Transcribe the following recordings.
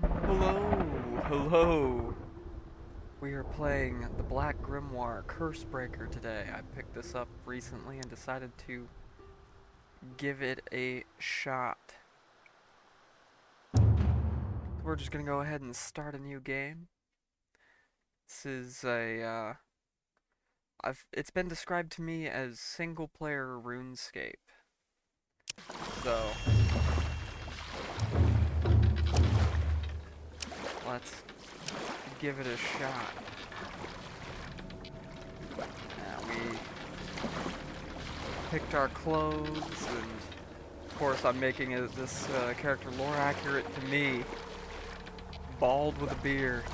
Hello, hello. We are playing the Black Grimoire Cursebreaker today. I picked this up recently and decided to give it a shot. We're just gonna go ahead and start a new game. This is it's been described to me as single player Runescape. So, let's give it a shot. We picked our clothes, and of course I'm making this character lore accurate to me. Bald with a beard.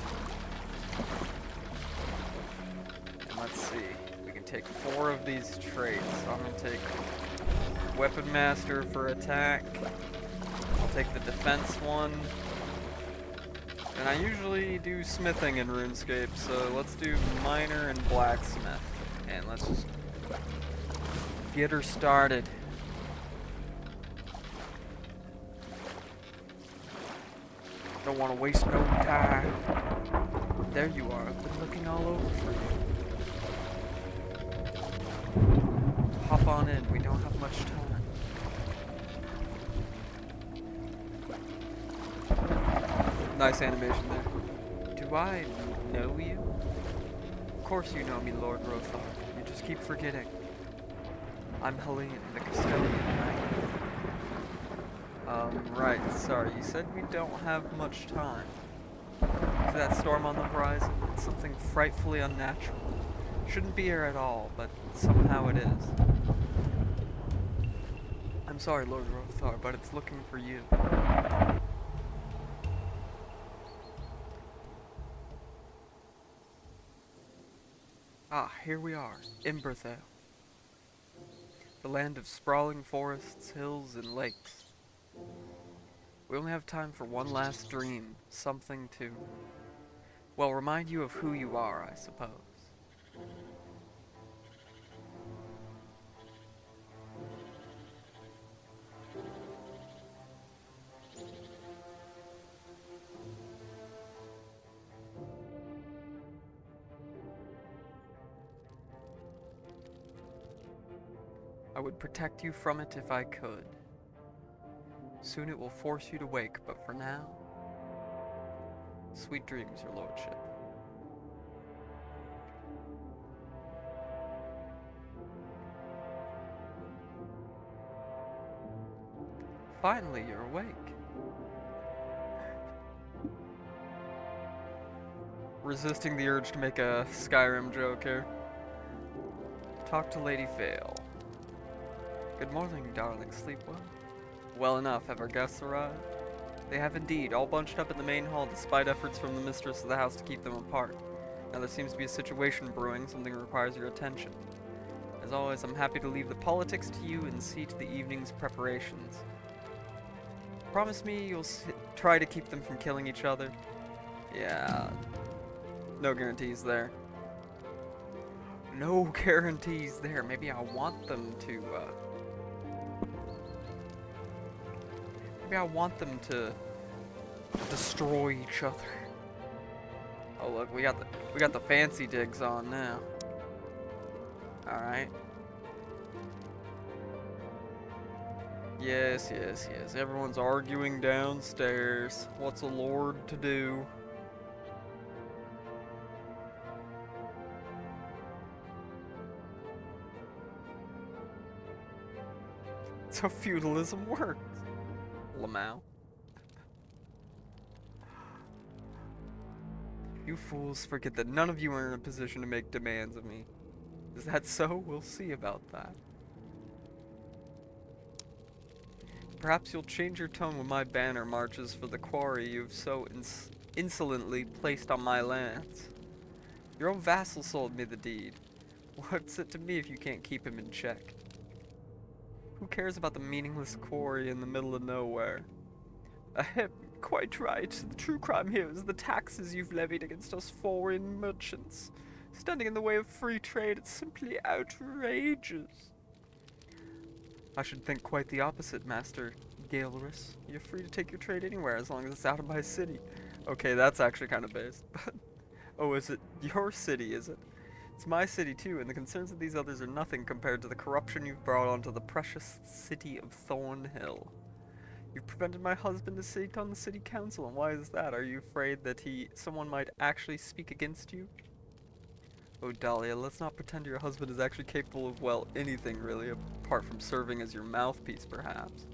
And let's see, we can take 4 of these traits. So I'm going to take Weapon Master for attack. I'll take the defense one. And I usually do smithing in RuneScape, so let's do Miner and Blacksmith. And let's just get her started. Don't want to waste no time. There you are. I've been looking all over for you. Hop on in. We don't have much time. Nice animation there. Do I know you? Of course you know me, Lord Rothar. You just keep forgetting. I'm Helene, the custodian, right? Right, sorry, you said we don't have much time. See that storm on the horizon? It's something frightfully unnatural. Shouldn't be here at all, but somehow it is. I'm sorry, Lord Rothar, but it's looking for you. Ah, here we are, Imberthale. The land of sprawling forests, hills, and lakes. We only have time for one last dream, something to, well, remind you of who you are, I suppose. I would protect you from it if I could. Soon it will force you to wake, but for now, sweet dreams, your lordship. Finally, you're awake. Resisting the urge to make a Skyrim joke here. Talk to Lady Vale. Good morning, darling. Sleep well? Well enough. Have our guests arrived? They have indeed, all bunched up in the main hall despite efforts from the mistress of the house to keep them apart. Now there seems to be a situation brewing, something requires your attention. As always, I'm happy to leave the politics to you and see to the evening's preparations. Promise me you'll try to keep them from killing each other? Yeah, no guarantees there. No guarantees there. Maybe I want them to, maybe I want them to destroy each other. Oh look, we got the fancy digs on now. Alright. Yes, yes, yes. Everyone's arguing downstairs. What's a lord to do? That's how feudalism works. Lamau. You fools forget that none of you are in a position to make demands of me. Is that so? We'll see about that. Perhaps you'll change your tone when my banner marches for the quarry you've so insolently placed on my lands. Your own vassal sold me the deed. What's it to me if you can't keep him in check? Who cares about the meaningless quarry in the middle of nowhere? Ahem, quite right. The true crime here is the taxes you've levied against us foreign merchants. Standing in the way of free trade, it's simply outrageous. I should think quite the opposite, Master Galerus. You're free to take your trade anywhere as long as it's out of my city. Okay, that's actually kind of based. Oh, is it your city, is it? It's my city too, and the concerns of these others are nothing compared to the corruption you've brought onto the precious city of Thornhill. You've prevented my husband to sit on the city council, and why is that? Are you afraid that someone might actually speak against you? Oh, Dahlia, let's not pretend your husband is actually capable of, well, anything really, apart from serving as your mouthpiece, perhaps.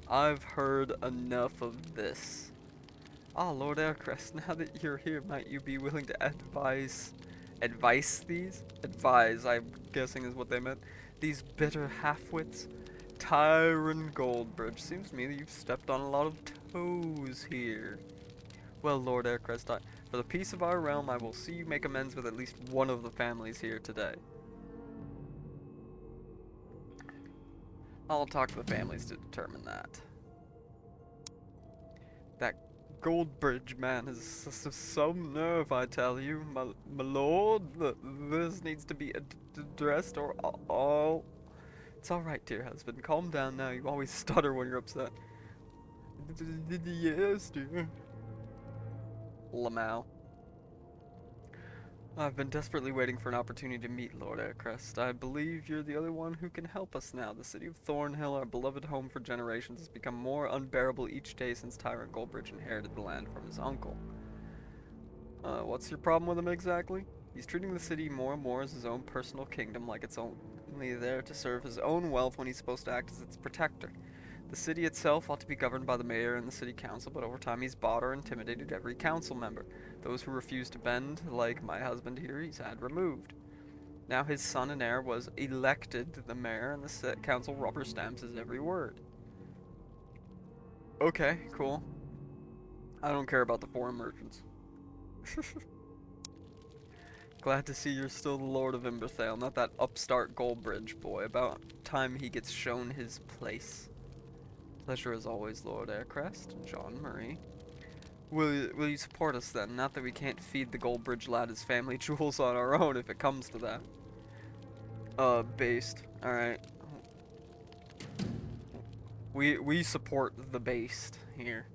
I've heard enough of this. Ah, Lord Aircrest, now that you're here, might you be willing to advise, I'm guessing is what they meant, these bitter half-wits? Tyron Goldbridge, seems to me that you've stepped on a lot of toes here. Well, Lord Aircrest, for the peace of our realm, I will see you make amends with at least one of the families here today. I'll talk to the families to determine that. That Goldbridge man has some nerve, I tell you, my lord. This needs to be addressed or all. It's alright, dear husband. Calm down now. You always stutter when you're upset. Yes, dear. Lamau. I've been desperately waiting for an opportunity to meet Lord Aircrest. I believe you're the only one who can help us now. The city of Thornhill, our beloved home for generations, has become more unbearable each day since Tyrant Goldbridge inherited the land from his uncle. What's your problem with him exactly? He's treating the city more and more as his own personal kingdom, like it's only there to serve his own wealth when he's supposed to act as its protector. The city itself ought to be governed by the mayor and the city council, but over time he's bought or intimidated every council member. Those who refuse to bend, like my husband here, he's had removed. Now his son and heir was elected the mayor, and the council rubber stamps his every word. Okay, cool. I don't care about the foreign merchants. Glad to see you're still the Lord of Emberthale, not that upstart Goldbridge boy. About time he gets shown his place. Pleasure as always, Lord Aircrest. John Murray. Will you support us then? Not that we can't feed the Goldbridge lad his family jewels on our own if it comes to that. Based. Alright. We support the based here.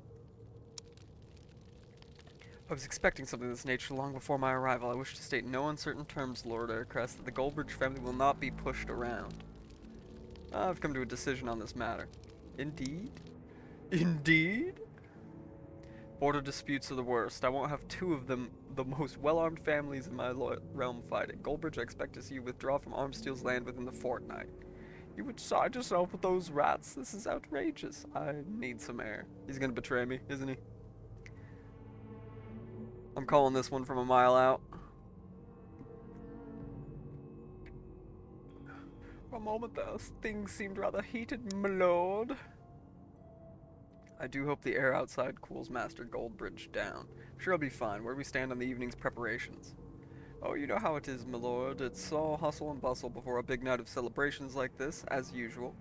I was expecting something of this nature long before my arrival. I wish to state in no uncertain terms, Lord Aircrest, that the Goldbridge family will not be pushed around. I've come to a decision on this matter. Indeed? Indeed? Border disputes are the worst. I won't have two of them, the most well-armed families in my realm, fighting. Goldbridge, I expect to see you withdraw from Armsteel's land within the fortnight. You would side yourself with those rats? This is outrageous. I need some air. He's gonna betray me, isn't he? I'm calling this one from a mile out. For a moment there, things seemed rather heated, my lord. I do hope the air outside cools Master Goldbridge down. I'm sure I'll be fine. Where do we stand on the evening's preparations? Oh, you know how it is, my lord. It's all hustle and bustle before a big night of celebrations like this, as usual.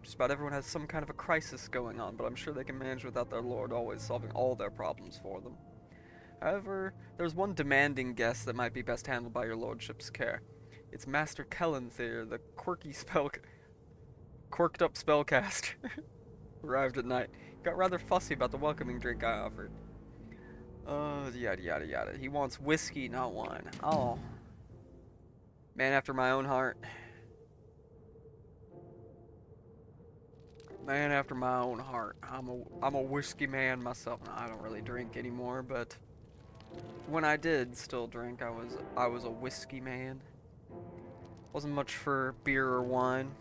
Just about everyone has some kind of a crisis going on, but I'm sure they can manage without their lord always solving all their problems for them. However, there's one demanding guest that might be best handled by your lordship's care. It's Master Kellenthir, the quirked up spellcaster. Arrived at night. Got rather fussy about the welcoming drink I offered. Yada yada yada. He wants whiskey, not wine. Oh. Man after my own heart. Man after my own heart. I'm a whiskey man myself. No, I don't really drink anymore, but when I did still drink, I was a whiskey man. Wasn't much for beer or wine.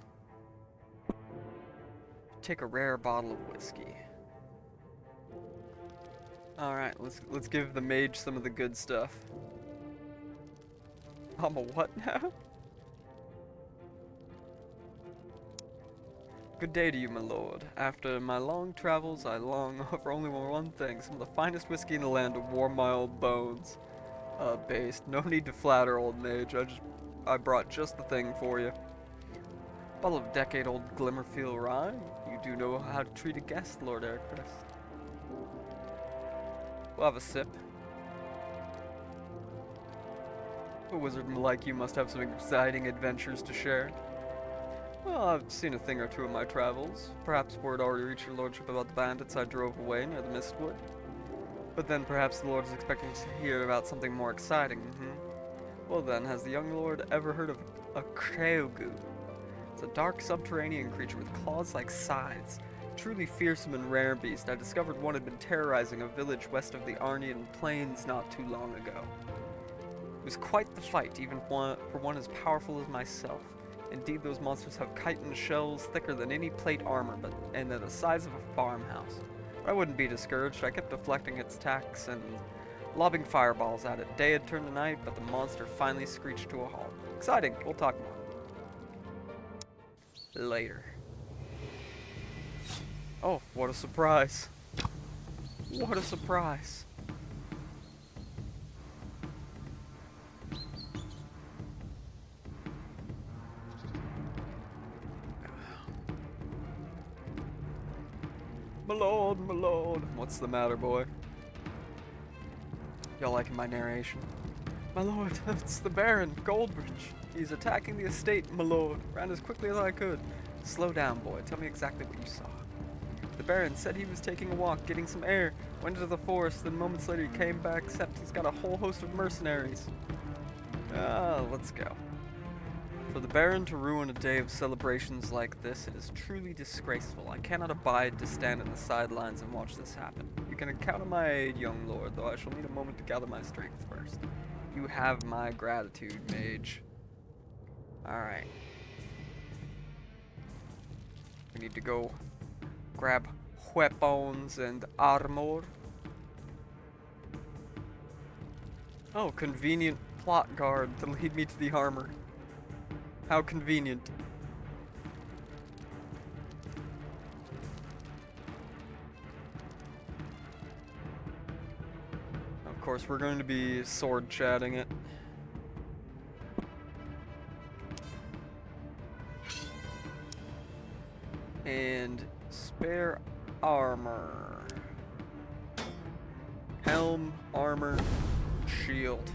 Take a rare bottle of whiskey. Alright, let's give the mage some of the good stuff. I'm a what now? Good day to you, my lord. After my long travels, I long for only one thing, some of the finest whiskey in the land to warm my old bones. Based. No need to flatter, old mage. I brought just the thing for you. Bottle of decade-old Glimmerfield rye. You do know how to treat a guest, Lord Aircrest. We'll have a sip. A wizard like you must have some exciting adventures to share. Well, I've seen a thing or two in my travels. Perhaps word already reached your lordship about the bandits I drove away near the Mistwood. But then perhaps the lord is expecting to hear about something more exciting, Well then, has the young lord ever heard of a Kreogu? It's a dark subterranean creature with claws like scythes. Truly fearsome and rare beast. I discovered one had been terrorizing a village west of the Arnian Plains not too long ago. It was quite the fight, even for one as powerful as myself. Indeed, those monsters have chitin shells thicker than any plate armor, and they're the size of a farmhouse. But I wouldn't be discouraged. I kept deflecting its attacks and lobbing fireballs at it. Day had turned to night, but the monster finally screeched to a halt. Exciting. We'll talk more later. Oh, what a surprise. What a surprise. My lord, what's the matter, boy? Y'all liking my narration? My lord, it's the Baron, Goldbridge. He's attacking the estate, my lord. Ran as quickly as I could. Slow down, boy. Tell me exactly what you saw. The Baron said he was taking a walk, getting some air, went into the forest, then moments later he came back, except he's got a whole host of mercenaries. Let's go. For the Baron to ruin a day of celebrations like this, it is truly disgraceful. I cannot abide to stand in the sidelines and watch this happen. You can count on my aid, young lord, though I shall need a moment to gather my strength first. You have my gratitude, mage. Alright. We need to go grab weapons and armor. Oh, convenient plot guard to lead me to the armor. How convenient. Of course, we're going to be sword chatting it. And spare armor. Helm, armor, shield.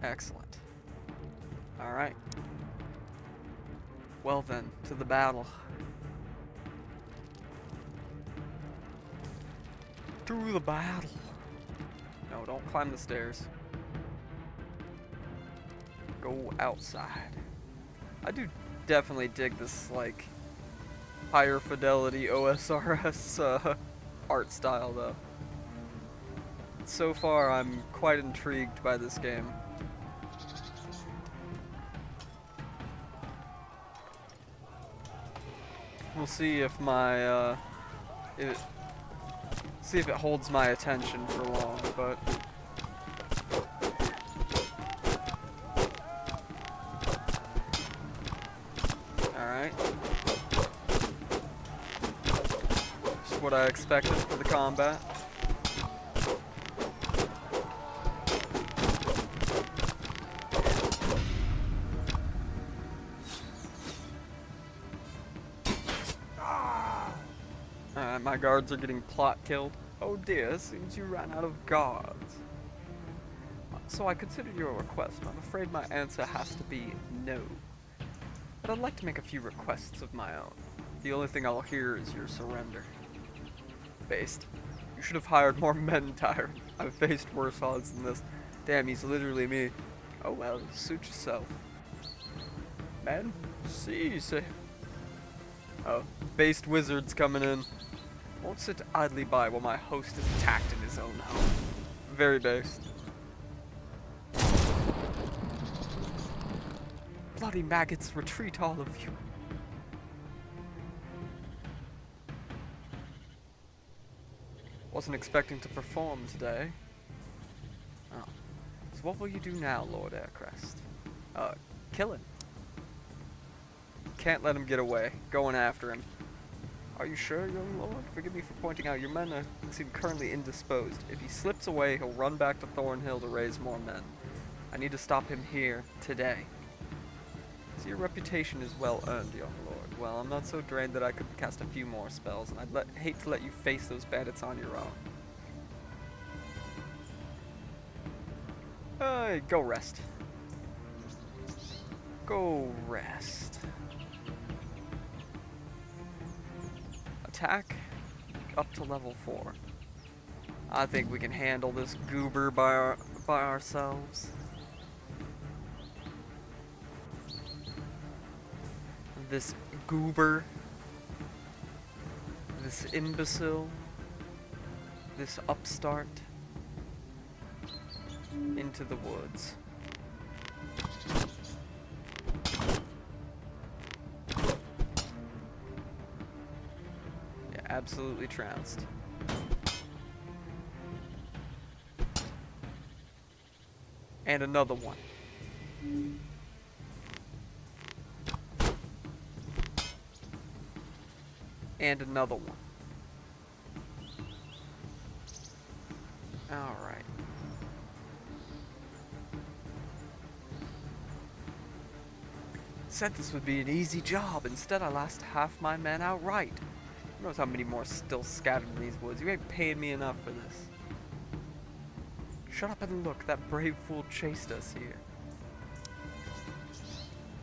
Excellent. Alright. Well then, to the battle. To the battle. No, don't climb the stairs. Go outside. I do definitely dig this, like, higher fidelity OSRS art style, though. So far, I'm quite intrigued by this game. We'll see if my, see if it holds my attention for long, but... Alright. Just what I expected for the combat. My guards are getting plot killed. Oh dear, seems you ran out of guards. So I considered your request, but I'm afraid my answer has to be no. But I'd like to make a few requests of my own. The only thing I'll hear is your surrender. Based. You should have hired more men, Tyrant. I've faced worse odds than this. Damn, he's literally me. Oh well, suit yourself. Men? Cease. Oh, based wizards coming in. Won't sit idly by while my host is attacked in his own home. Very based. Bloody maggots, retreat all of you. Wasn't expecting to perform today. Oh. So what will you do now, Lord Aircrest? Kill him. Can't let him get away. Going after him. Are you sure, young lord? Forgive me for pointing out, your men seem currently indisposed. If he slips away, he'll run back to Thornhill to raise more men. I need to stop him here, today. So your reputation is well earned, young lord. Well, I'm not so drained that I could cast a few more spells, and I'd hate to let you face those bandits on your own. Go rest. Go rest. Attack up to level 4. I think we can handle this goober by ourselves. This goober. This imbecile. This upstart. Into the woods. Yeah, absolutely trounced. And another one. And another one. Alright. Said this would be an easy job. Instead, I lost half my men outright. Who knows how many more still scattered in these woods? You ain't paying me enough for this. Shut up and look. That brave fool chased us here.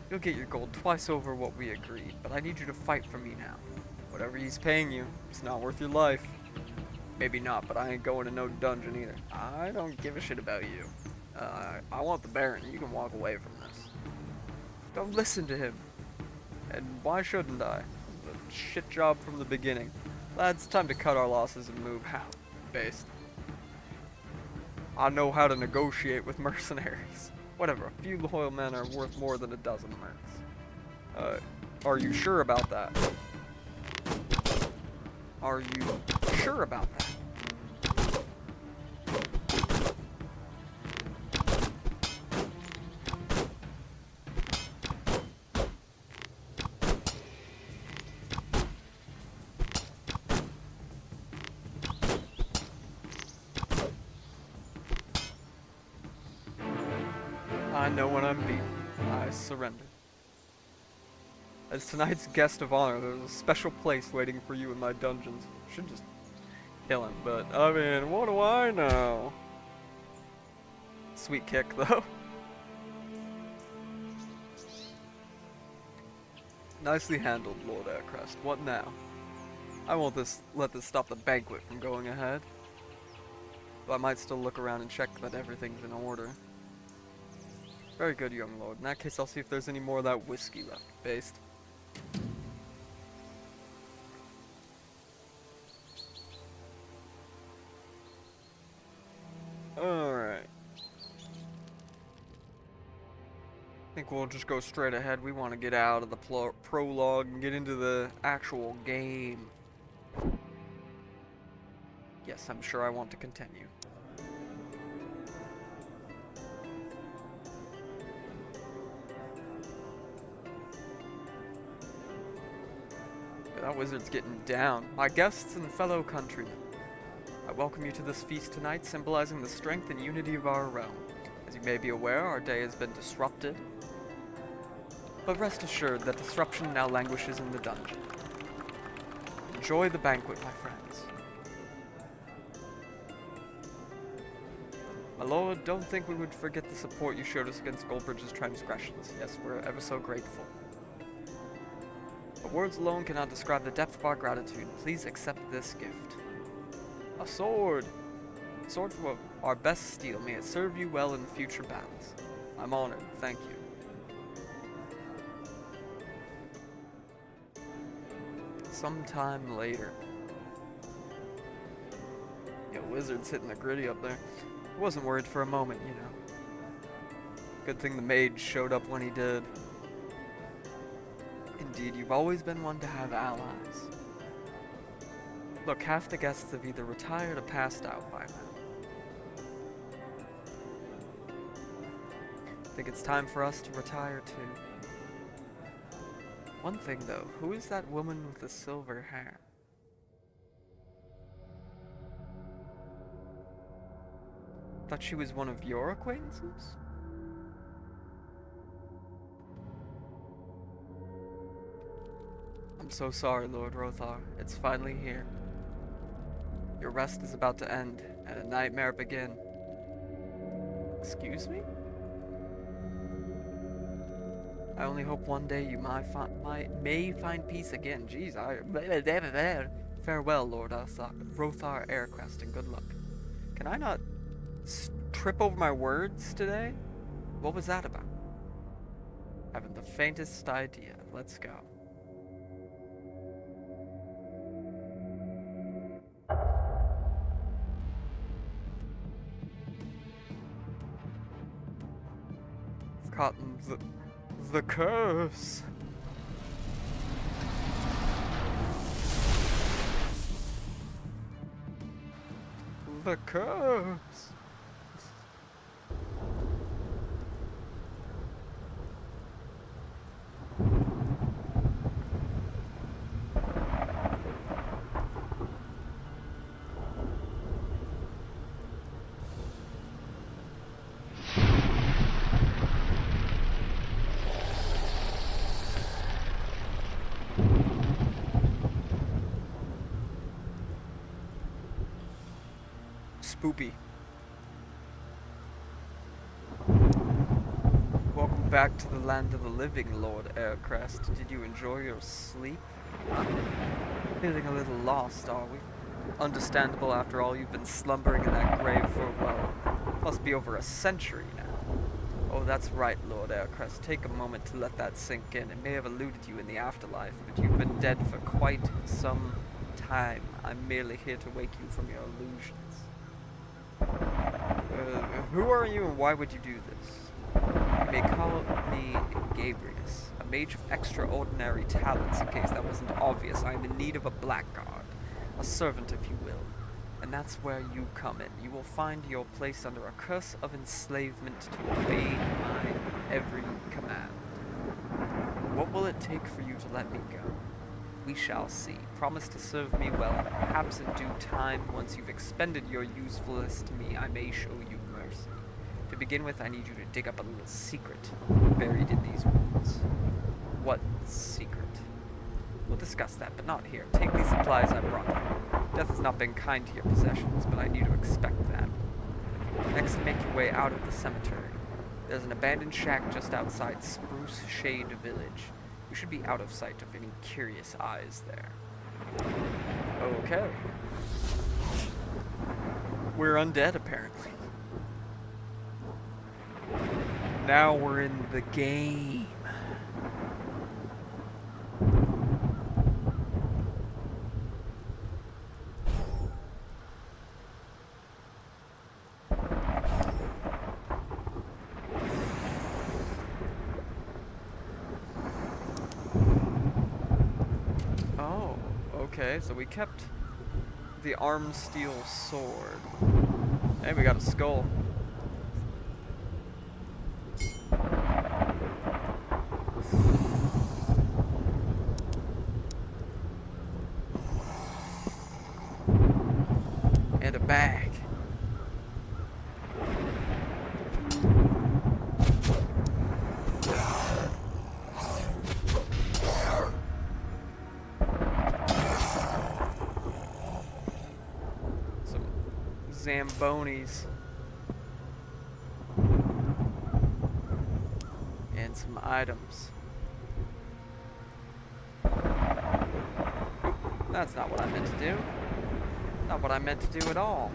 You'll get your gold twice over what we agreed, but I need you to fight for me now. Whatever he's paying you, it's not worth your life. Maybe not, but I ain't going to no dungeon either. I don't give a shit about you. I want the Baron. You can walk away from this. Don't listen to him. And why shouldn't I? A shit job from the beginning. Lads, time to cut our losses and move out. Based. I know how to negotiate with mercenaries. Whatever, a few loyal men are worth more than a dozen mercs. Are you sure about that? Are you sure about that? I know when I'm beaten. I surrender. As tonight's guest of honor, there's a special place waiting for you in my dungeons. Should just kill him, but I mean, what do I know? Sweet kick, though. Nicely handled, Lord Aircrest. What now? I won't let this stop the banquet from going ahead. But I might still look around and check that everything's in order. Very good, young lord. In that case, I'll see if there's any more of that whiskey left. Based. Alright. I think we'll just go straight ahead. We want to get out of the prologue and get into the actual game. Yes, I'm sure I want to continue. That wizard's getting down. My guests and fellow countrymen, I welcome you to this feast tonight, symbolizing the strength and unity of our realm. As you may be aware, our day has been disrupted, but rest assured that disruption now languishes in the dungeon. Enjoy the banquet, my friends. My lord, don't think we would forget the support you showed us against Goldbridge's transgressions. Yes, we're ever so grateful. But words alone cannot describe the depth of our gratitude. Please accept this gift. A sword! A sword from our best steel. May it serve you well in future battles. I'm honored. Thank you. Sometime later. Yo, wizard's hitting the gritty up there. I wasn't worried for a moment, you know. Good thing the mage showed up when he did. Indeed, you've always been one to have allies. Look, half the guests have either retired or passed out by now. I think it's time for us to retire too. One thing though, who is that woman with the silver hair? Thought she was one of your acquaintances? I'm so sorry, Lord Rothar. It's finally here. Your rest is about to end, and a nightmare begin. Excuse me? I only hope one day you may find peace again. Jeez, farewell, Lord Rothar Aircrest, and good luck. Can I not trip over my words today? What was that about? Haven't the faintest idea. Let's go. Cotton, the curse. The curse. Spoopy. Welcome back to the land of the living, Lord Aircrest. Did you enjoy your sleep? Feeling a little lost, are we? Understandable after all, you've been slumbering in that grave for, well, must be over a century now. Oh, that's right, Lord Aircrest. Take a moment to let that sink in. It may have eluded you in the afterlife, but you've been dead for quite some time. I'm merely here to wake you from your illusions. Who are you and why would you do this? You may call me Gabrius, a mage of extraordinary talents. In case that wasn't obvious, I am in need of a blackguard, a servant if you will. And that's where you come in. You will find your place under a curse of enslavement to obey my every command. What will it take for you to let me go? We shall see. Promise to serve me well, and perhaps in due time, once you've expended your usefulness to me, I may show you mercy. To begin with, I need you to dig up a little secret buried in these woods. What secret? We'll discuss that, but not here. Take these supplies I brought for you. Death has not been kind to your possessions, but I need to expect that. Next, make your way out of the cemetery. There's an abandoned shack just outside Spruce Shade Village. You should be out of sight of any curious eyes there. Okay. We're undead, apparently. Now we're in the game. Okay, so we kept the arm steel sword. And we got a skull. And a bag. Zambonis and some items. That's not what I meant to do. Not what I meant to do at all.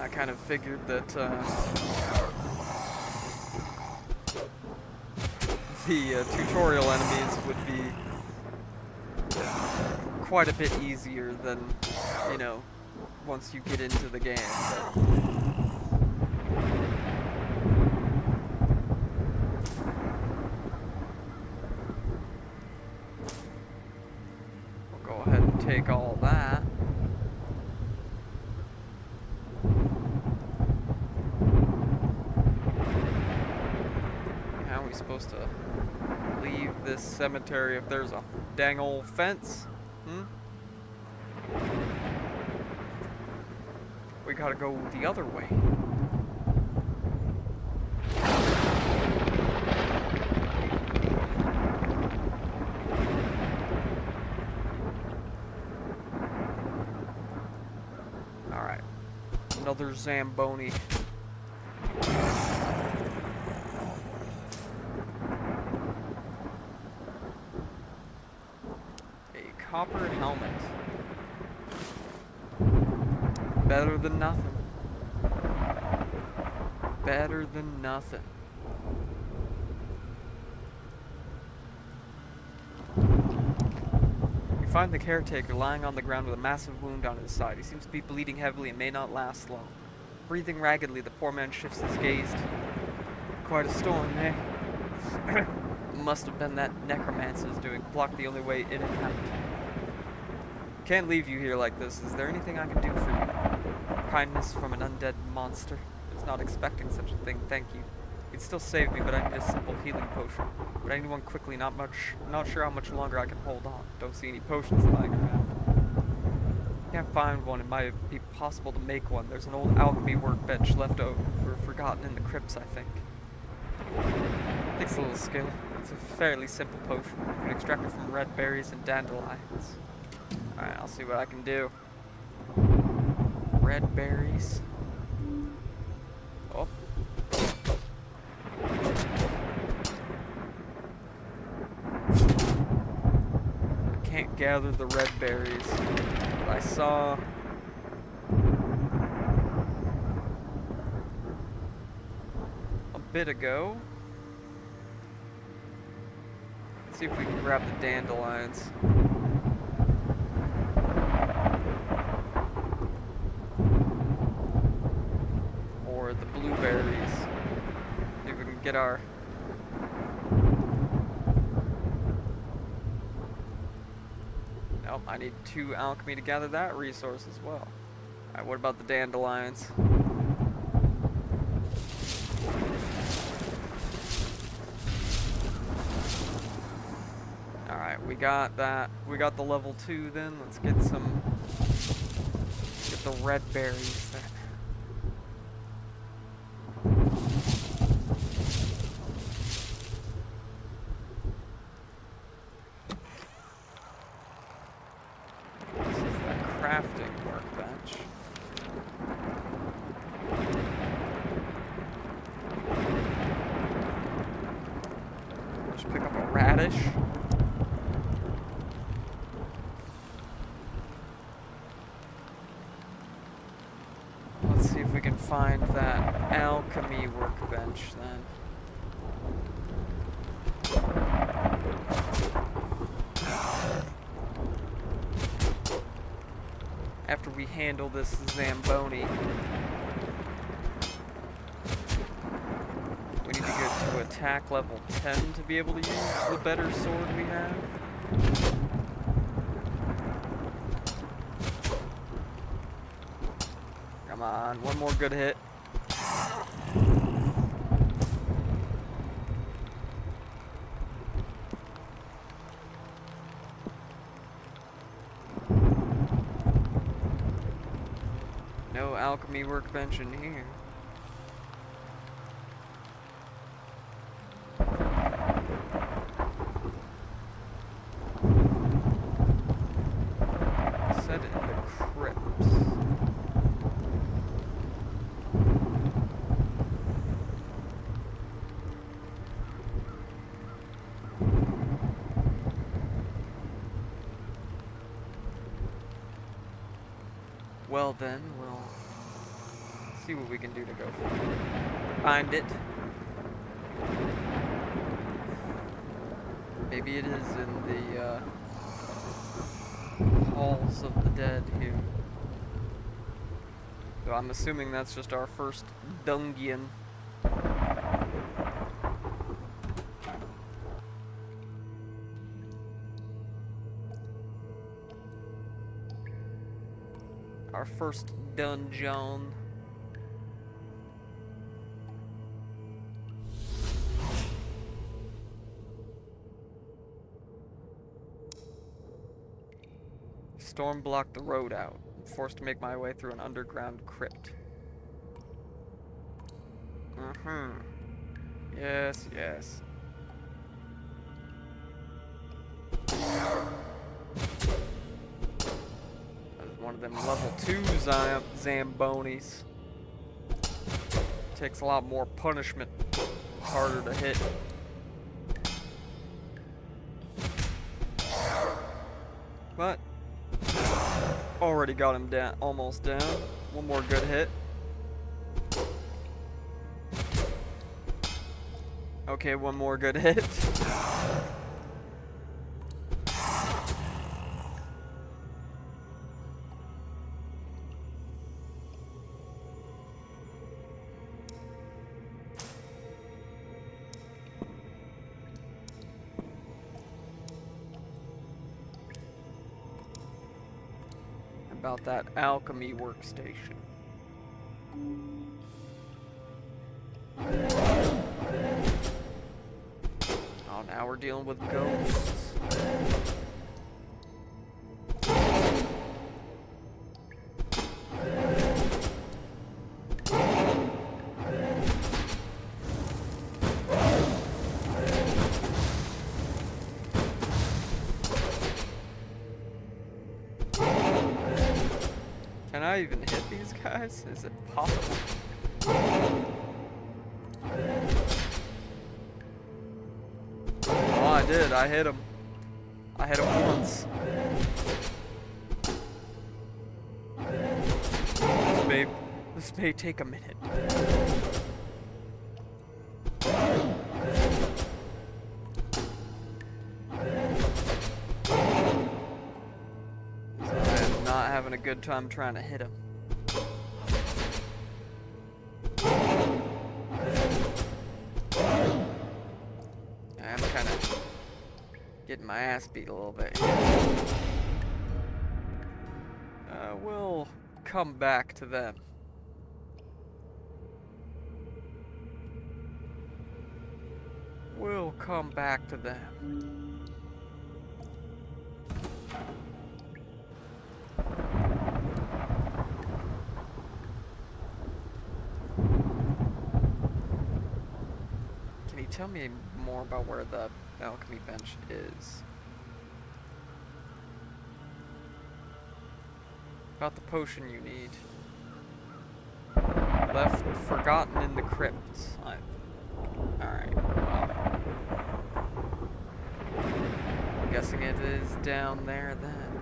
I kind of figured that the tutorial enemies would be quite a bit easier than, you know, once you get into the game. We'll go ahead and take all that. How are we supposed to leave this cemetery if there's a dang old fence? We gotta go the other way. Alright. Another Zamboni. copper helmet. Better than nothing. Better than nothing. You find the caretaker lying on the ground with a massive wound on his side. He seems to be bleeding heavily and may not last long. Breathing raggedly, the poor man shifts his gaze to you. Quite a storm, eh? Must have been that necromancer's doing. Blocked the only way in and out. Can't leave you here like this. Is there anything I can do for you? Kindness from an undead monster. I was not expecting such a thing, thank you. You'd still save me, but I need a simple healing potion. But I need one quickly, not sure how much longer I can hold on. Don't see any potions lying around. Can't find one. It might be possible to make one. There's an old alchemy workbench left over, forgotten in the crypts, I think. Takes a little skill. It's a fairly simple potion. You can extract it from red berries and dandelions. Alright, I'll see what I can do. Red berries. Oh. I can't gather the red berries. But I saw... a bit ago. Let's see if we can grab the dandelions. Or the blueberries. See if we can get our... Nope, I need 2 alchemy to gather that resource as well. Alright, what about the dandelions? Alright, we got that. We got the level 2 then. Let's get some... get the red berries then. This is the crafting workbench. Just pick up a radish. Let's see if we can find that alchemy workbench then. After we handle this Zamboni, we need to get to attack level 10 to be able to use the better sword we have. Come on, one more good hit. No alchemy workbench in here. Set it in the crypts. Well then, we'll see what we can do to go find it. Maybe it is in the halls of the dead here. So I'm assuming that's just our first dungeon. Our first dungeon. Storm blocked the road out. I'm forced to make my way through an underground crypt. Yes, yes. One of them level 2 Zambonis. Takes a lot more punishment. Harder to hit. But already got him down, almost down. One more good hit. Okay, one more good hit. About that alchemy workstation. Oh, now we're dealing with ghosts. Can I even hit these guys? Is it possible? Oh, I did. I hit him. I hit him once. This may take a minute. Having a good time trying to hit him. I'm kind of getting my ass beat a little bit here. We'll come back to them. We'll come back to them. Tell me more about where the alchemy bench is. About the potion you need. Left forgotten in the crypt. Alright, well. I'm guessing it is down there then.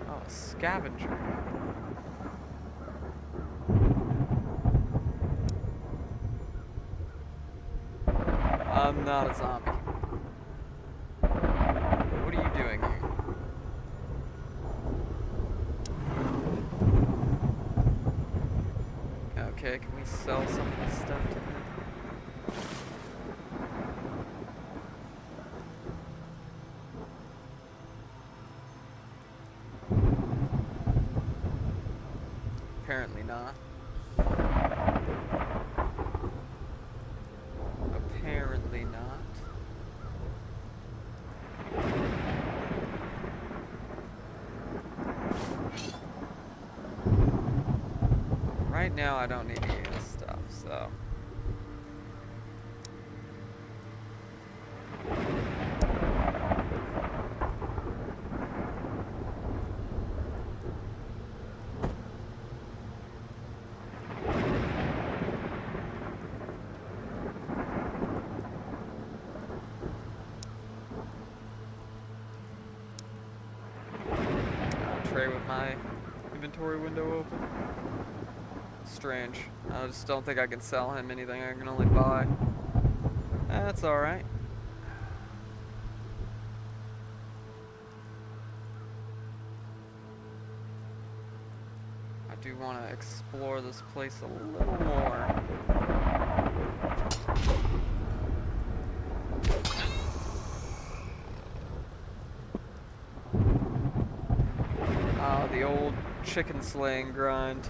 Oh, a scavenger. I'm not a zombie. What are you doing here? Okay, can we sell some of this stuff to him? Apparently not. Apparently not. Right now I don't need any of this stuff, so. Tray with my inventory window open. Strange. I just don't think I can sell him anything. I can only buy. That's alright. I do want to explore this place a little more. The old chicken slaying grind.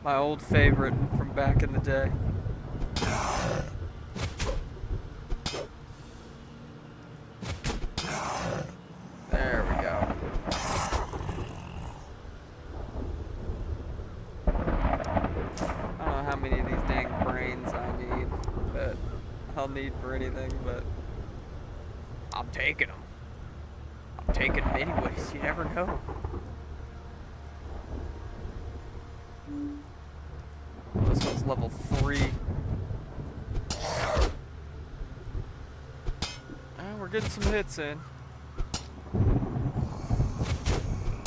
My old favorite from back in the day. There we go. I don't know how many of these dang brains I need, but I'll need for anything, but I'm taking them. I'm taking them anyways, you never know. This one's level 3. getting some hits in.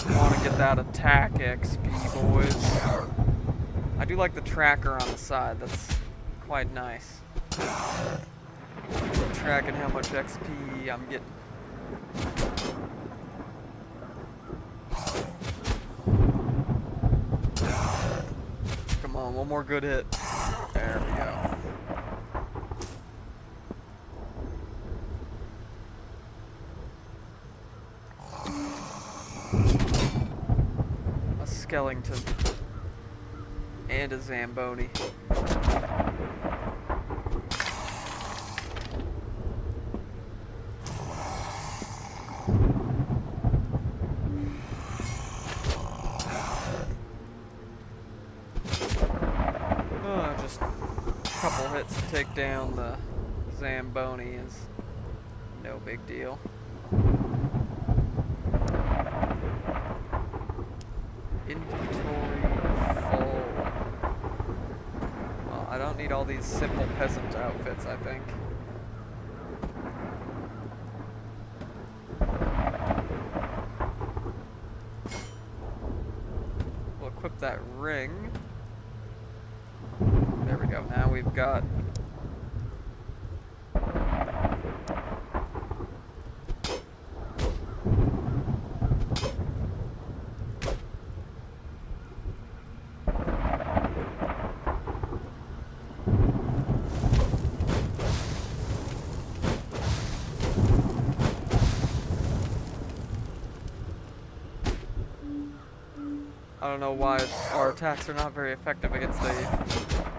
Want to get that attack XP, boys. I do like the tracker on the side. That's quite nice. Tracking how much XP I'm getting. Come on, one more good hit. There we go. A skeleton and a Zamboni. Just a couple hits to take down the Zamboni is no big deal. Inventory full. Well, I don't need all these simple peasant outfits, I think. We'll equip that ring. There we go. Now we've got I don't know why our attacks are not very effective against a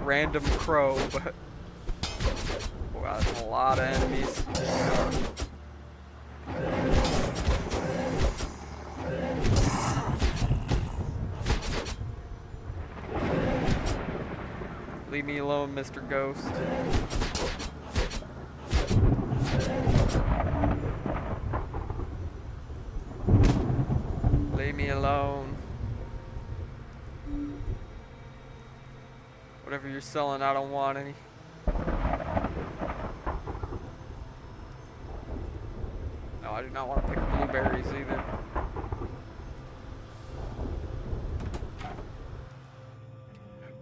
random crow, but wow, there's a lot of enemies. Leave me alone, Mr. Ghost. Leave me alone. Whatever you're selling, I don't want any. No, I do not want to pick blueberries either.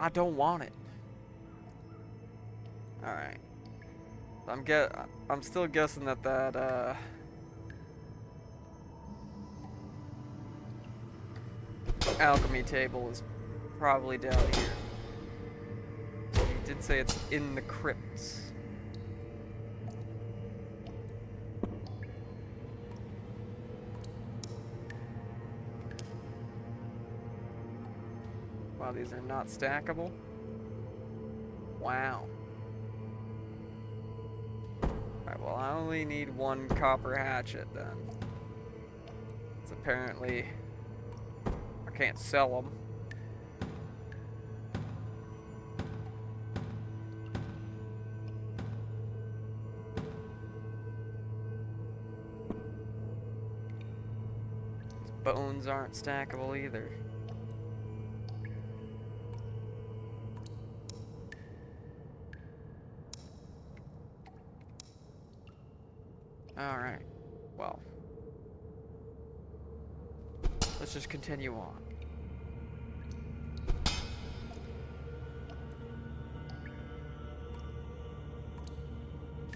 I don't want it. Alright. I'm still guessing that alchemy table is probably down here. Did say it's in the crypts. Wow, these are not stackable. Wow. Alright, well, I only need one copper hatchet then. It's apparently I can't sell them. Bones aren't stackable either. Alright. Well. Let's just continue on.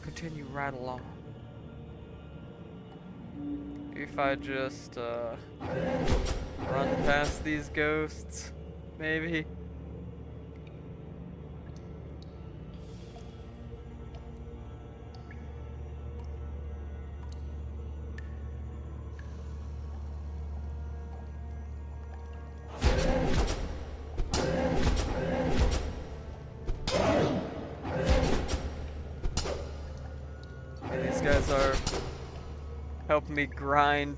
Continue right along. If I just run past these ghosts, maybe. These guys are helping me grind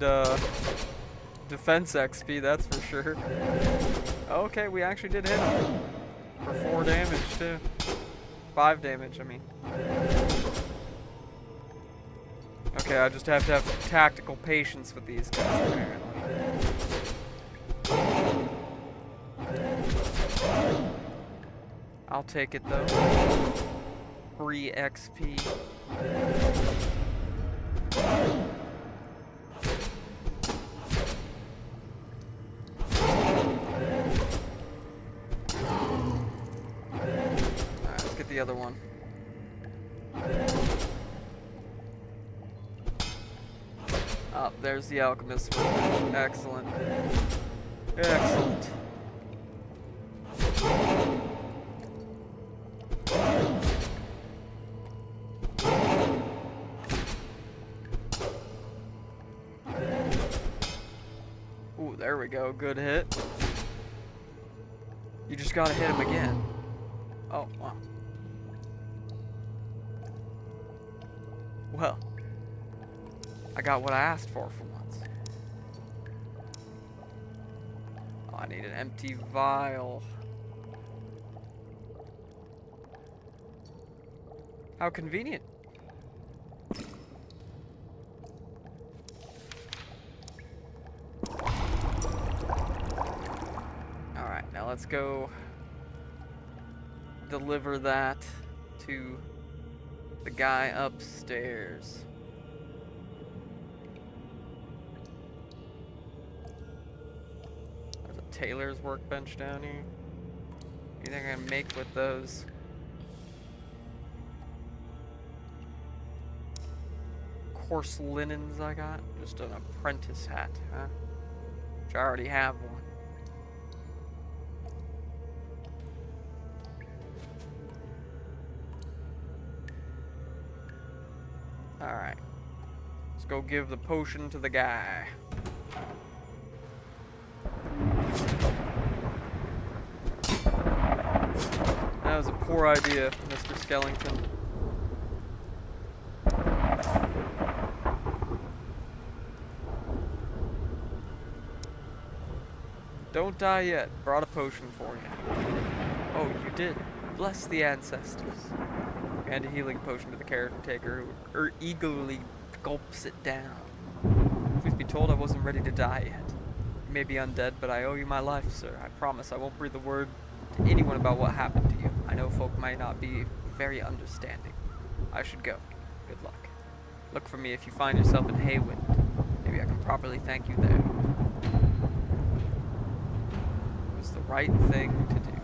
defense XP, that's for sure. Okay, we actually did hit him for 4 damage too. 5 damage, I mean. Okay, I just have to have tactical patience with these guys apparently. I'll take it though. Free XP. Alright, let's get the other one. Oh, there's the alchemist. Excellent. Excellent. Ooh, there we go. Good hit. You just gotta hit him again. Oh, wow. Well, I got what I asked for once. Oh, I need an empty vial. How convenient. Alright, now let's go deliver that to the guy upstairs. There's a tailor's workbench down here. Anything I can make with those? Coarse linens I got? Just an apprentice hat, huh? Which I already have one. Alright. Let's go give the potion to the guy. That was a poor idea, Mr. Skellington. Don't die yet. Brought a potion for you. Oh, you did. Bless the ancestors. And a healing potion to the caretaker who eagerly gulps it down. Please be told I wasn't ready to die yet. You may be undead, but I owe you my life, sir. I promise I won't breathe a word to anyone about what happened to you. I know folk might not be very understanding. I should go. Good luck. Look for me if you find yourself in Haywind. Maybe I can properly thank you there. It was the right thing to do.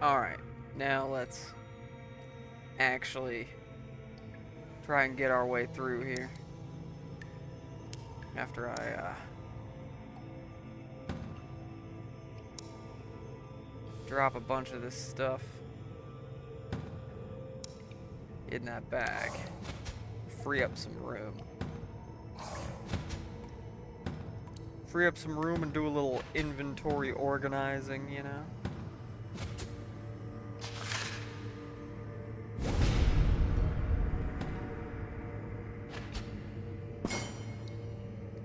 Alright, now let's actually try and get our way through here. After I drop a bunch of this stuff in that bag. Free up some room. Free up some room and do a little inventory organizing, you know?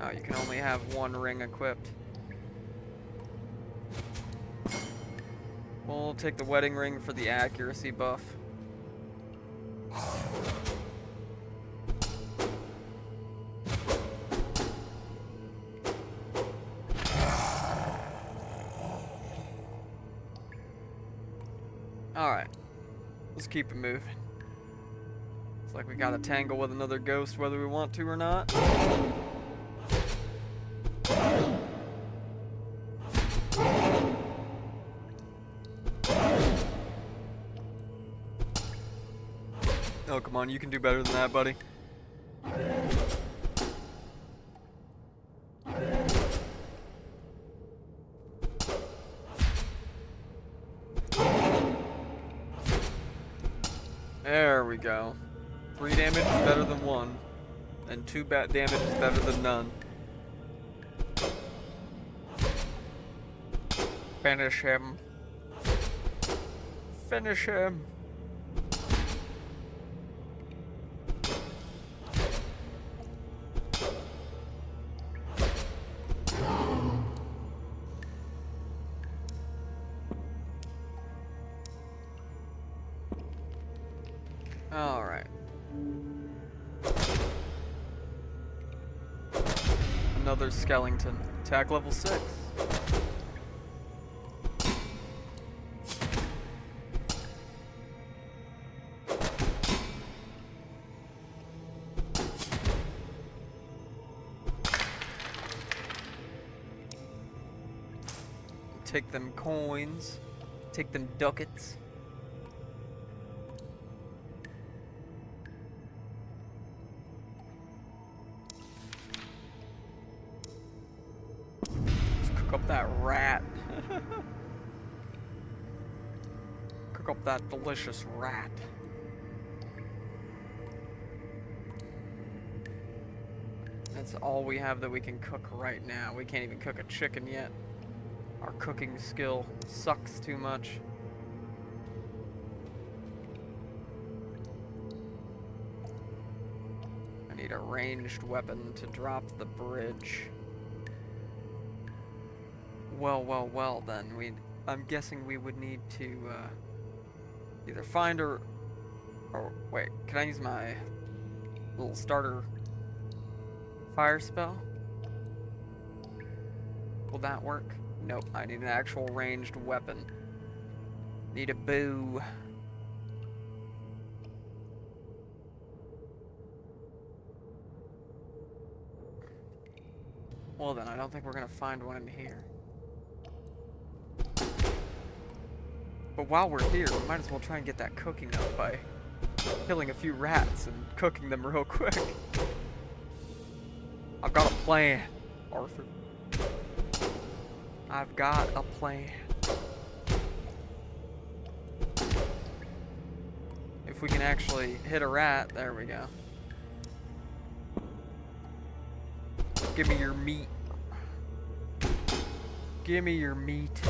Oh, you can only have one ring equipped. We'll take the wedding ring for the accuracy buff. Alright. Let's keep it moving. It's like we gotta tangle with another ghost whether we want to or not. Oh, come on, you can do better than that, buddy. There we go. 3 damage is better than 1, and 2 bat damage is better than none. Finish him. Finish him. Alright. Another skeleton. Attack level 6. Take them coins. Take them ducats. Let's cook up that rat. Cook up that delicious rat. That's all we have that we can cook right now. We can't even cook a chicken yet. Our cooking skill sucks too much. I need a ranged weapon to drop the bridge. Well, then. I'm guessing we would need to either find or wait, can I use my little starter fire spell? Will that work? Nope, I need an actual ranged weapon. Need a bow. Well then, I don't think we're gonna find one in here. But while we're here, we might as well try and get that cooking up by killing a few rats and cooking them real quick. I've got a plan, Arthur. I've got a plan. If we can actually hit a rat, there we go. Give me your meat. Give me your meat.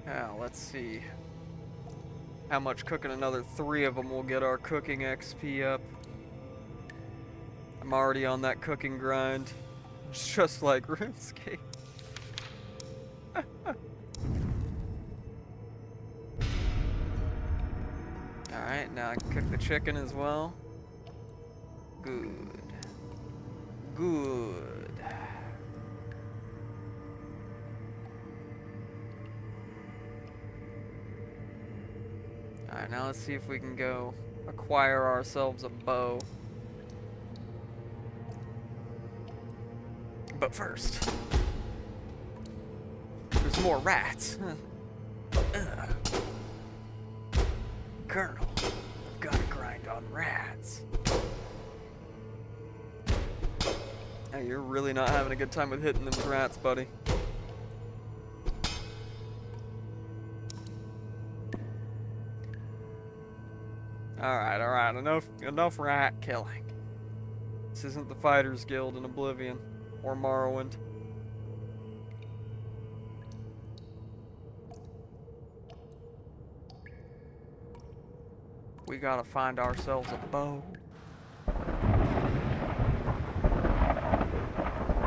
Now, let's see how much cooking another 3 of them will get our cooking XP up. I'm already on that cooking grind, just like RuneScape. Alright, now I can cook the chicken as well. Good. Good. Alright, now let's see if we can go acquire ourselves a bow. But first, there's more rats. Colonel, I've got to grind on rats. Hey, you're really not having a good time with hitting them rats, buddy. Alright, enough rat killing. This isn't the Fighters Guild in Oblivion, or Morrowind. We gotta find ourselves a bow.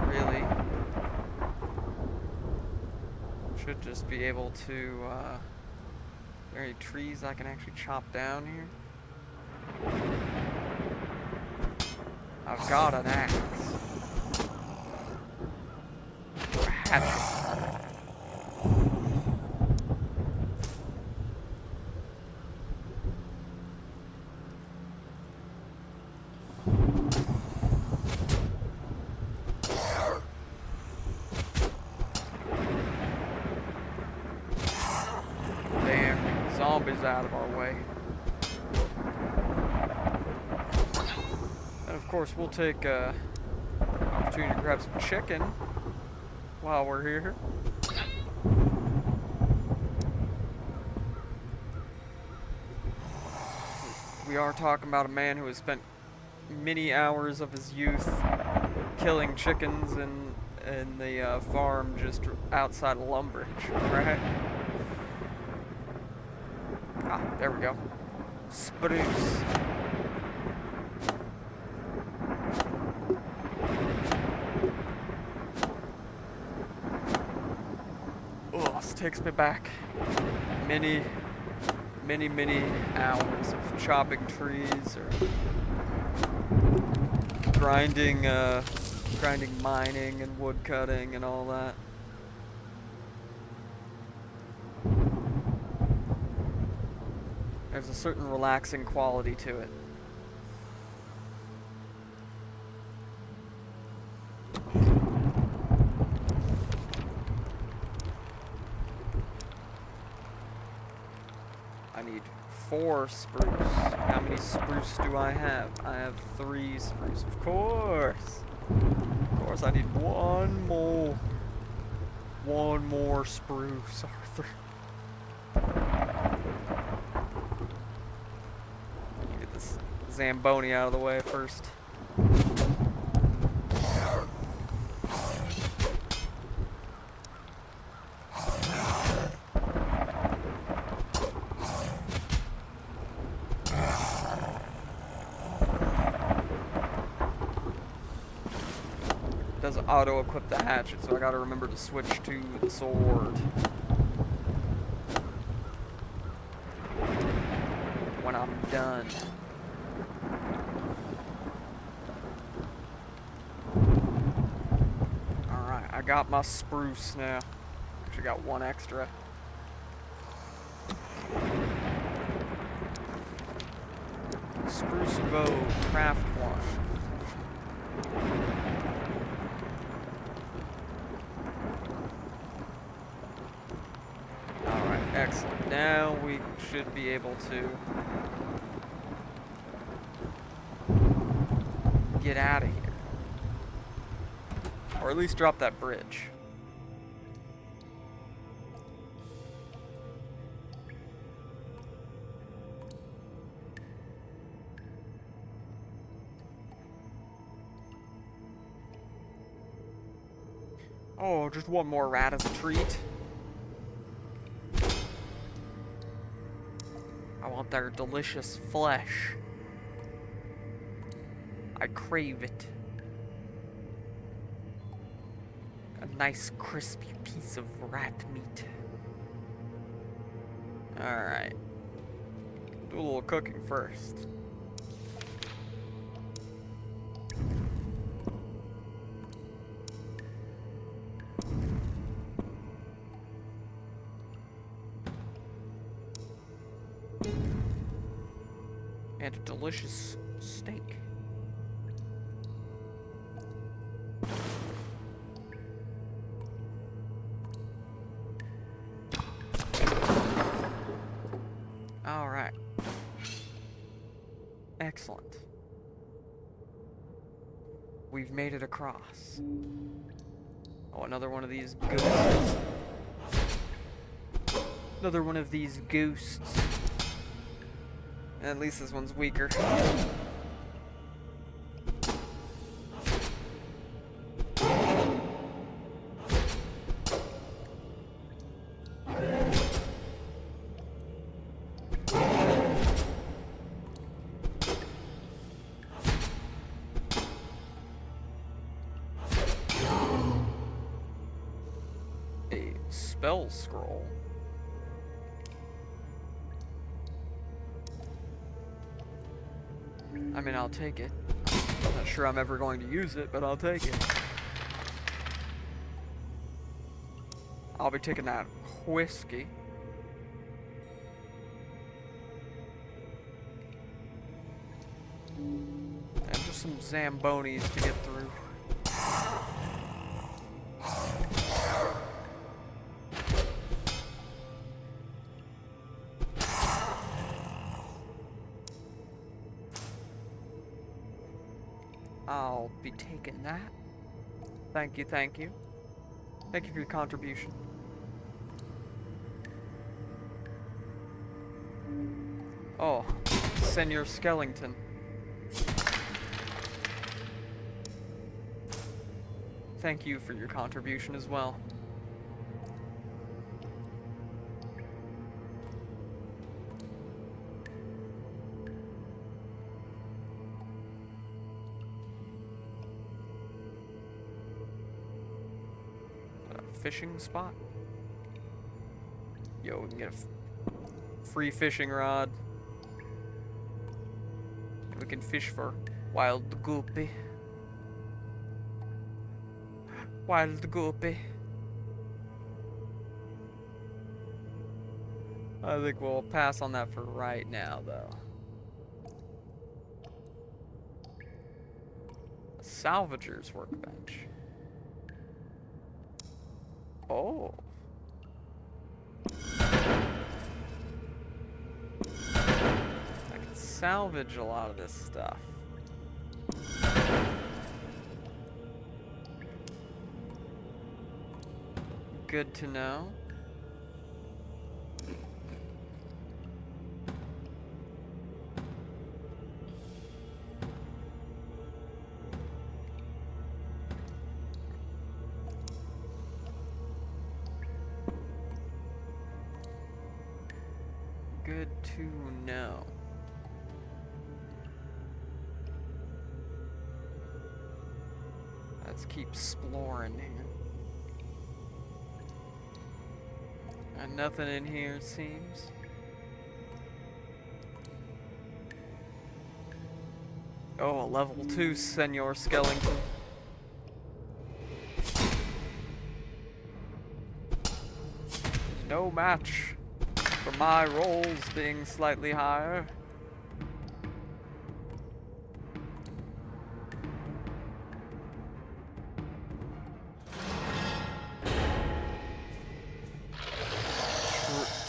Really? Should just be able to, are there any trees I can actually chop down here? I've got an axe. Damn, zombies out of our way. And of course, we'll take opportunity to grab some chicken while we're here. We are talking about a man who has spent many hours of his youth killing chickens in the farm just outside of Lumbridge, right? Ah, there we go. Spruce. Takes me back many hours of chopping trees or grinding, grinding mining and wood cutting and all that. There's a certain relaxing quality to it. I need 4 spruce. How many spruce do I have? I have 3 spruce. Of course. Of course, I need 1 more. 1 more spruce, Arthur. Get this Zamboni out of the way first. Doesn't auto-equip the hatchet, so I gotta remember to switch to the sword when I'm done. Alright, I got my spruce now. Actually got 1 extra. Spruce bow, craft 1. Excellent. Now we should be able to get out of here. Or at least drop that bridge. Oh, just 1 more rat as a treat. I want their delicious flesh. I crave it. A nice crispy piece of rat meat. Alright. Do a little cooking first. And a delicious steak. All right. Excellent. We've made it across. Oh, another one of these ghosts. Another one of these ghosts. At least this one's weaker. A spell scroll. I mean, I'll take it. I'm not sure I'm ever going to use it, but I'll take it. I'll be taking that whiskey. And just some Zambonis to get through. I'll be taking that. Thank you, thank you. Thank you for your contribution. Oh, Senor Skellington. Thank you for your contribution as well. Fishing spot? Yo, we can get a free fishing rod. We can fish for wild guppy. Wild guppy. I think we'll pass on that for right now, though. A salvager's workbench. Oh. I can salvage a lot of this stuff. Good to know. Good to know. Let's keep exploring here. And nothing in here, it seems. Oh, a level 2 Senor Skellington. No match for my rolls being slightly higher.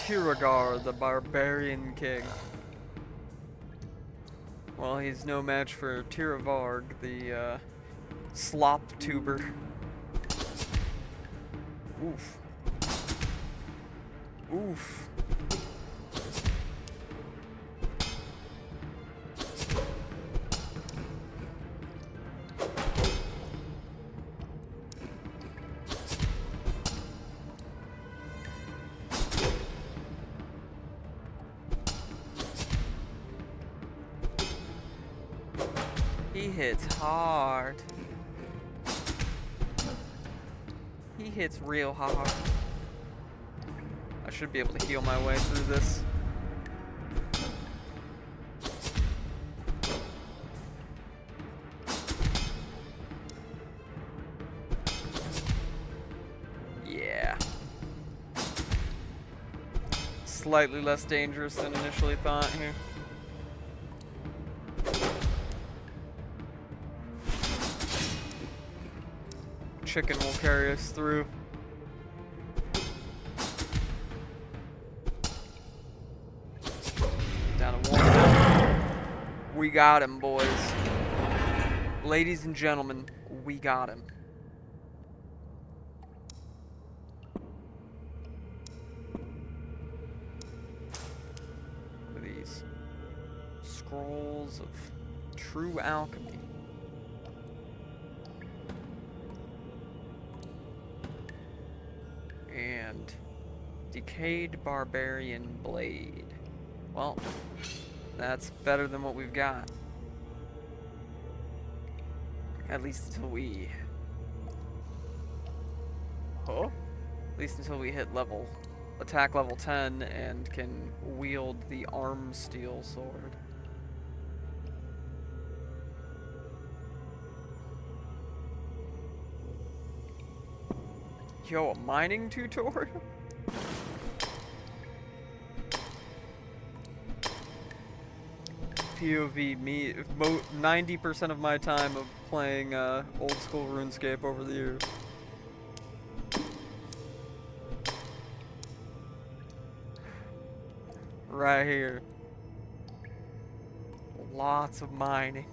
Tiragar, the Barbarian King. Well, he's no match for Tiravarg, the slop tuber. Oof. Oof. He hits hard. He hits real hard. I should be able to heal my way through this. Yeah. Slightly less dangerous than initially thought here. Chicken will carry us through. Down to one. We got him, boys. Ladies and gentlemen, we got him. Look at these scrolls of true alchemy. And decayed barbarian blade. Well, that's better than what we've got. At least until we... Huh? At least until we hit attack level 10 and can wield the arm steel sword. Yo, a mining tutorial? POV, me, 90% of my time of playing old school Runescape over the years. Right here. Lots of mining.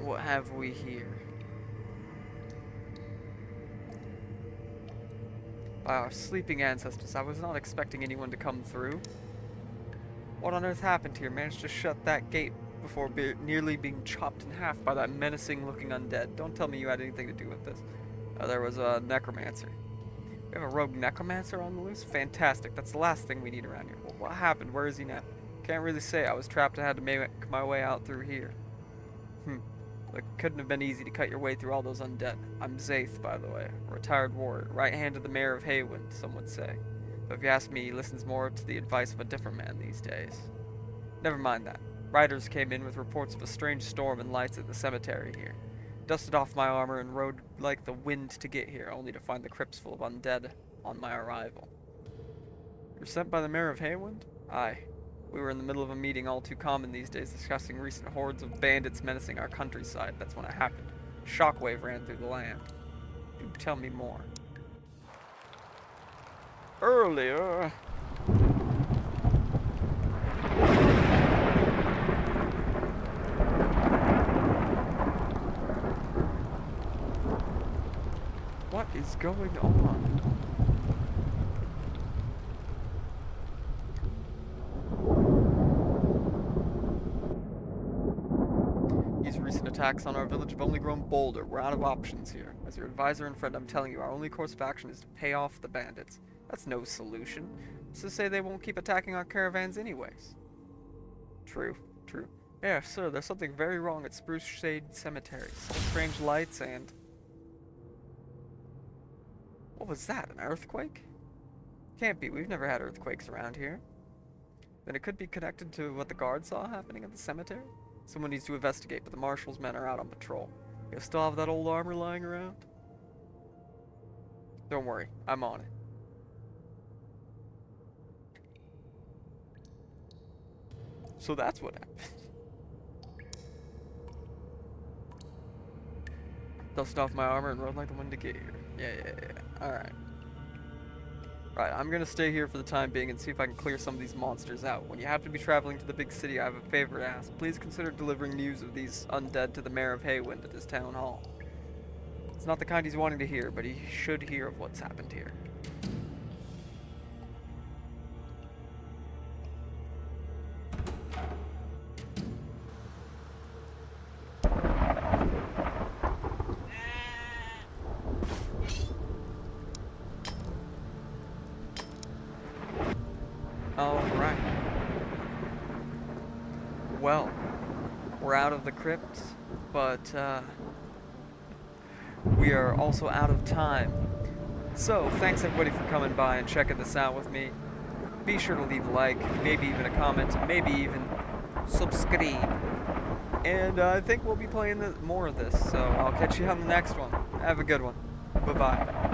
What have we here? By our sleeping ancestors, I was not expecting anyone to come through. What on earth happened here? Managed to shut that gate before nearly being chopped in half by that menacing looking undead. Don't tell me you had anything to do with this. There was a necromancer. We have a rogue necromancer on the loose? Fantastic. That's the last thing we need around here. Well, what happened? Where is he now? Can't really say. I was trapped and had to make my way out through here. It couldn't have been easy to cut your way through all those undead. I'm Zaith, by the way, a retired warrior, right hand of the mayor of Haywin, some would say. But if you ask me, he listens more to the advice of a different man these days. Never mind that. Riders came in with reports of a strange storm and lights at the cemetery here. Dusted off my armor and rode like the wind to get here, only to find the crypts full of undead on my arrival. You were sent by the mayor of Haywind? Aye. We were in the middle of a meeting all too common these days discussing recent hordes of bandits menacing our countryside. That's when it happened. A shockwave ran through the land. Do tell me more. Earlier... What is going on? These recent attacks on our village have only grown bolder. We're out of options here. As your advisor and friend, I'm telling you, our only course of action is to pay off the bandits. That's no solution. It's to say they won't keep attacking our caravans anyways. True. Yeah, sir, there's something very wrong at Spruce Shade Cemetery. Some strange lights and... What was that, an earthquake? Can't be, we've never had earthquakes around here. Then it could be connected to what the guard saw happening at the cemetery? Someone needs to investigate, but the marshal's men are out on patrol. You still have that old armor lying around? Don't worry, I'm on it. So that's what happened. Dusted off my armor and rode like the wind to get here. Yeah. Alright. Right, I'm gonna stay here for the time being and see if I can clear some of these monsters out. When you happen to be traveling to the big city, I have a favor to ask. Please consider delivering news of these undead to the mayor of Haywind at his town hall. It's not the kind he's wanting to hear, but he should hear of what's happened here. Alright. Well, we're out of the crypt, but we are also out of time. So, thanks everybody for coming by and checking this out with me. Be sure to leave a like, maybe even a comment, maybe even subscribe. And I think we'll be playing more of this, so I'll catch you on the next one. Have a good one. Bye-bye.